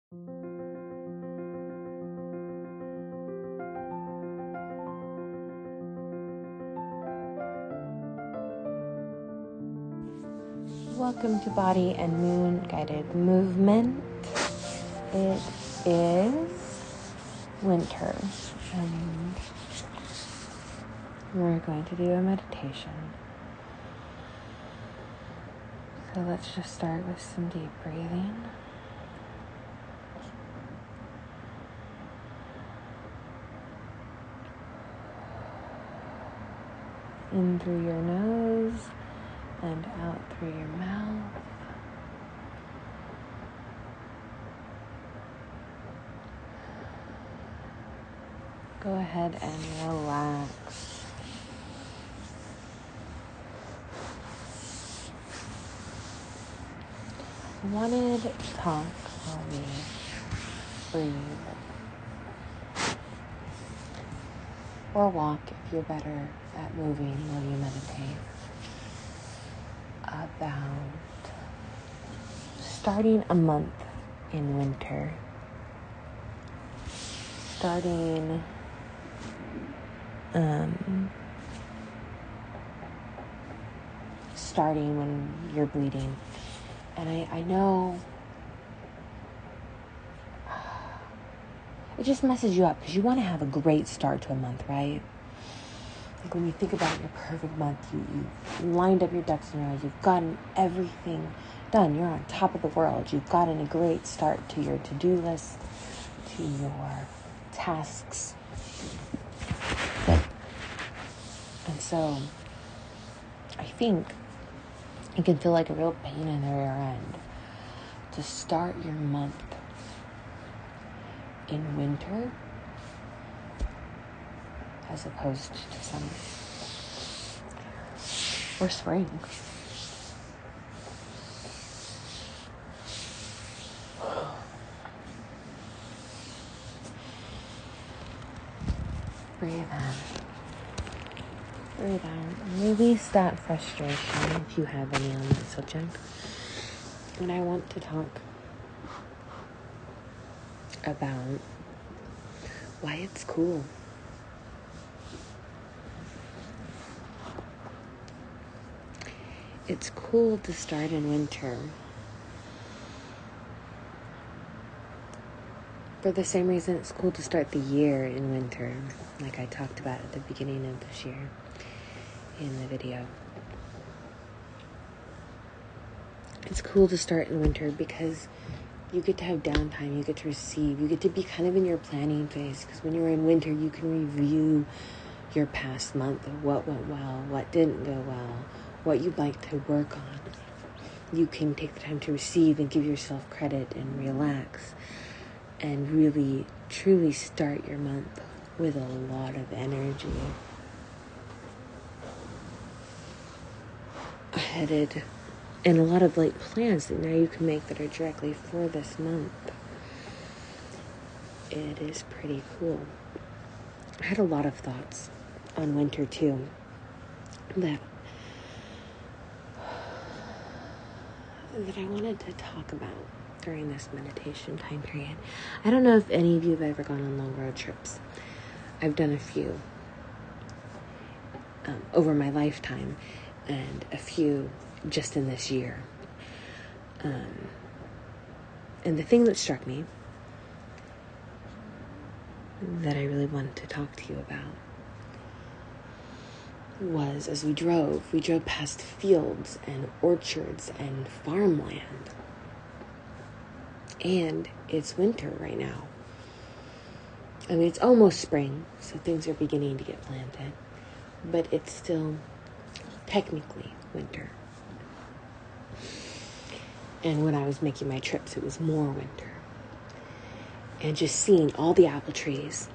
Welcome to Body and Moon Guided Movement. It is winter and we're going to do a meditation. So let's just start with some deep breathing. In through your nose and out through your mouth. Go ahead and relax. I wanted to talk while we breathe. Or walk if you're better at moving while you meditate. About starting a month in winter. Starting when you're bleeding. And I know it just messes you up because you want to have a great start to a month, right? Like when you think about your perfect month, you lined up your ducks in a row, you've gotten everything done, you're on top of the world, you've gotten a great start to your to-do list, to your tasks. And so I think it can feel like a real pain in the rear end to start your month in winter as opposed to summer or spring. Breathe in. Breathe out. Release that frustration if you have any on that subject. And I want to talk about why it's cool. It's cool to start in winter for the same reason it's cool to start the year in winter, like I talked about at the beginning of this year in the video. It's cool to start in winter because you get to have downtime, you get to receive, you get to be kind of in your planning phase, because when you're in winter, you can review your past month of what went well, what didn't go well, what you'd like to work on. You can take the time to receive and give yourself credit and relax and really, truly start your month with a lot of energy. Headed and a lot of plans that now you can make that are directly for this month. It is pretty cool. I had a lot of thoughts on winter too that I wanted to talk about during this meditation time period. I don't know if any of you have ever gone on long road trips. I've done a few over my lifetime and a few just in this year. And the thing that struck me that I really wanted to talk to you about was as we drove past fields and orchards and farmland. And it's winter right now. I mean, it's almost spring, so things are beginning to get planted. But it's still technically winter. And when I was making my trips, it was more winter. And just seeing all the apple trees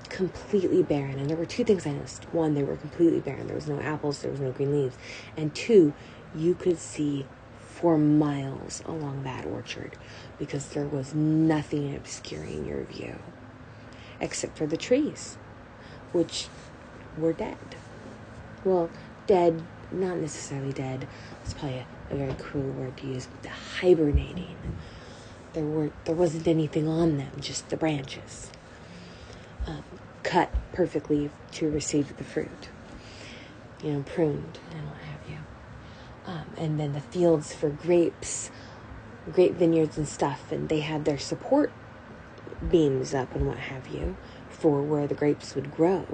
completely barren. And there were two things I noticed. One, they were completely barren. There was no apples, there was no green leaves. And two, you could see for miles along that orchard because there was nothing obscuring your view except for the trees, which were dead. Well, dead, not necessarily dead. It's probably a very cruel word to use, but hibernating. There wasn't anything on them, just the branches, cut perfectly to receive the fruit, pruned and what have you. And then the fields for grapes, grape vineyards and stuff, and they had their support beams up and what have you for where the grapes would grow.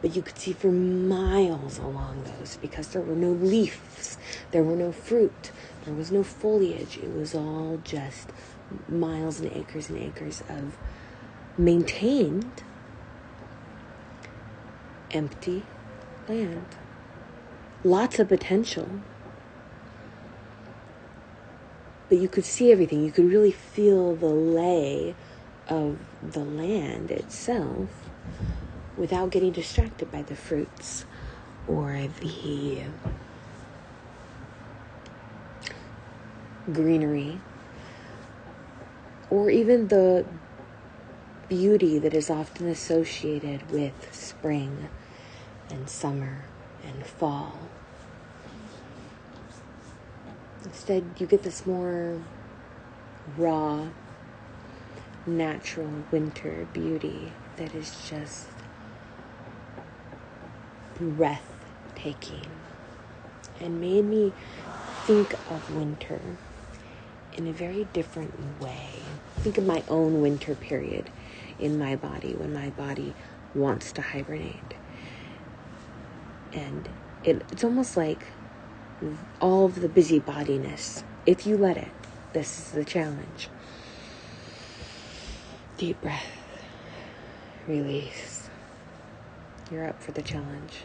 But you could see for miles along those because there were no leaves, there were no fruit, there was no foliage. It was all just miles and acres of maintained empty land. Lots of potential. But you could see everything. You could really feel the lay of the land itself without getting distracted by the fruits or the greenery or even the beauty that is often associated with spring and summer and fall. Instead, you get this more raw, natural winter beauty that is just breathtaking and made me think of winter in a very different way. Think of my own winter period in my body when my body wants to hibernate. And it's almost like all of the busybodiness, if you let it. This is the challenge. Deep breath. Release. You're up for the challenge.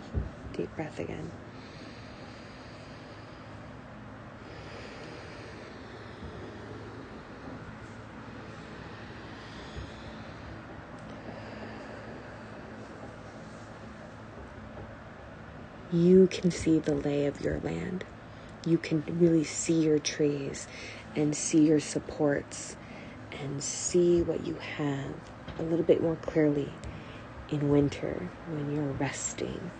Deep breath again. You can see the lay of your land. You can really see your trees and see your supports and see what you have a little bit more clearly in winter when you're resting,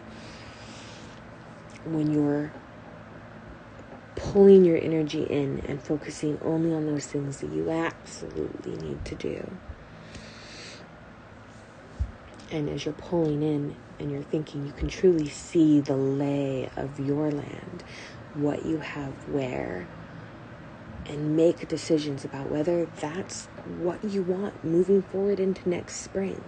when you're pulling your energy in and focusing only on those things that you absolutely need to do. And as you're pulling in and you're thinking, you can truly see the lay of your land, what you have where, and make decisions about whether that's what you want moving forward into next spring.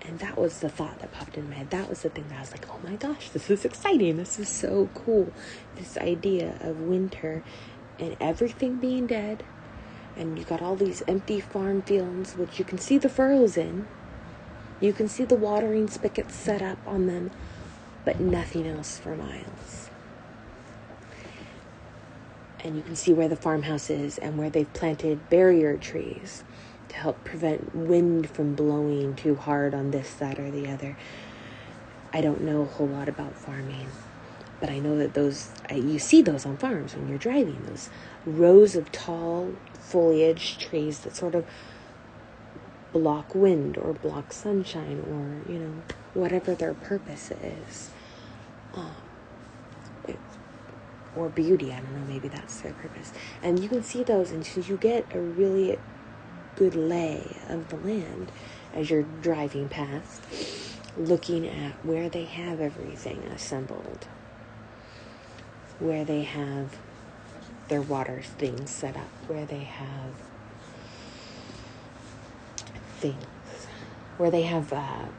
And that was the thought that popped in my head. That was the thing that I was like, oh my gosh, this is exciting. This is so cool. This idea of winter and everything being dead. And you got all these empty farm fields, which you can see the furrows in. You can see the watering spigots set up on them, but nothing else for miles. And you can see where the farmhouse is and where they've planted barrier trees to help prevent wind from blowing too hard on this, that, or the other. I don't know a whole lot about farming, but I know that you see those on farms when you're driving, those rows of tall foliage trees that sort of block wind or block sunshine or, whatever their purpose is. Or beauty, I don't know, maybe that's their purpose. And you can see those, and so you get a really good lay of the land as you're driving past, looking at where they have everything assembled, where they have their water things set up, where they have things, where they have,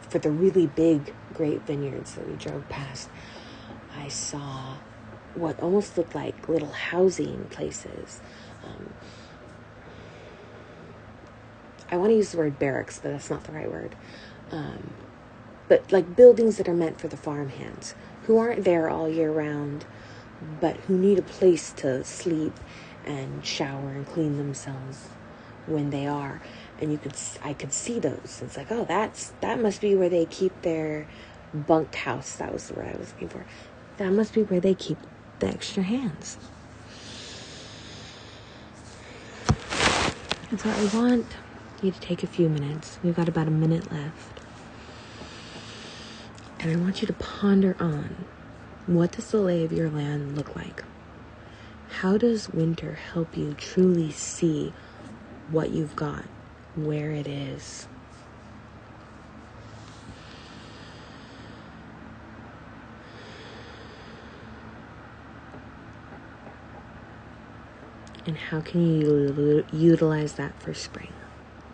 for the really big grape vineyards that we drove past, I saw what almost looked like little housing places. I want to use the word barracks, but that's not the right word. But like buildings that are meant for the farmhands who aren't there all year round, but who need a place to sleep and shower and clean themselves when they are. And I could see those. It's like, oh, that must be where they keep their bunk house. That was the word I was looking for. That must be where they keep the extra hands. And so I want you to take a few minutes. We've got about a minute left. And I want you to ponder on, what does the lay of your land look like? how does winter help you truly see what you've got, where it is? And how can you utilize that for spring?